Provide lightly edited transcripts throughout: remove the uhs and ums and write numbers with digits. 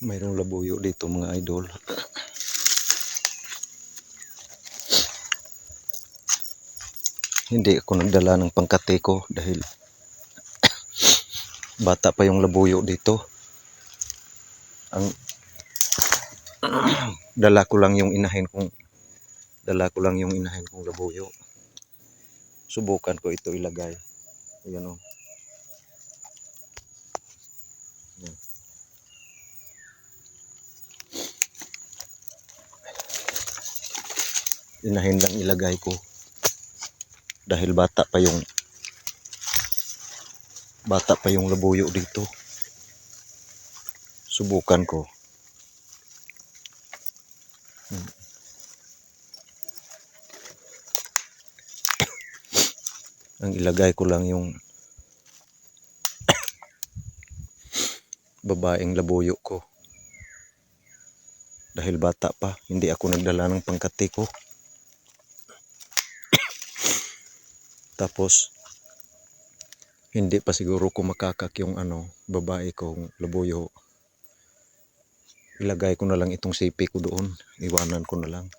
Mayroong labuyo dito mga idol. Hindi ako nagdala ng pangkate ko dahil bata pa yung labuyo dito. Ang dala ko lang yung inahin kong labuyo. Subukan ko ito ilagay. Ayan o. Inahin lang ilagay ko dahil bata pa yung labuyo dito. Subukan ko. Ang ilagay ko lang yung babaeng labuyo ko dahil bata pa, hindi ako nagdala ng pangkate ko. Tapos hindi pa siguro ko makakak yung babae kong labuyo. Ilagay ko na lang itong sipi ko doon, iwanan ko na lang.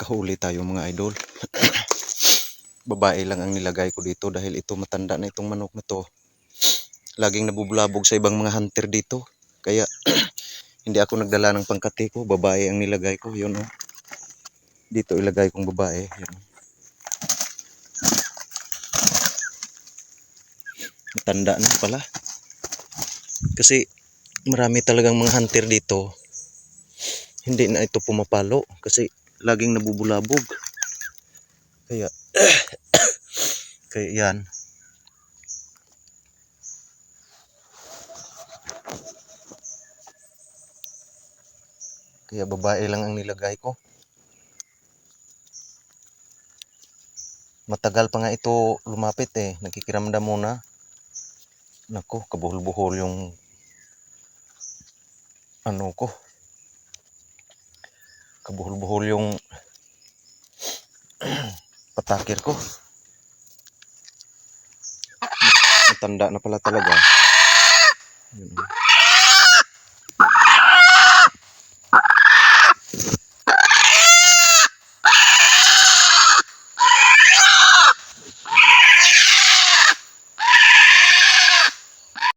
Kahuli tayo mga idol. Babae lang ang nilagay ko dito dahil ito matanda na itong manok na to. Laging nabubulabog sa ibang mga hunter dito. Kaya hindi ako nagdala ng pangkate ko. Babae ang nilagay ko. Yun o. Dito ilagay kong babae. Yun. Matanda na pala. Kasi marami talagang mga hunter dito. Hindi na ito pumapalo. Kasi laging nabubulabog. Kaya yan. Kaya babae lang ang nilagay ko. Matagal pa nga ito lumapit eh. Nakikiramdam muna. Nako, kabuhol-buhol yung ko. Kabuhol-buhol yung patakir ko. Matanda na pala talaga. Yun.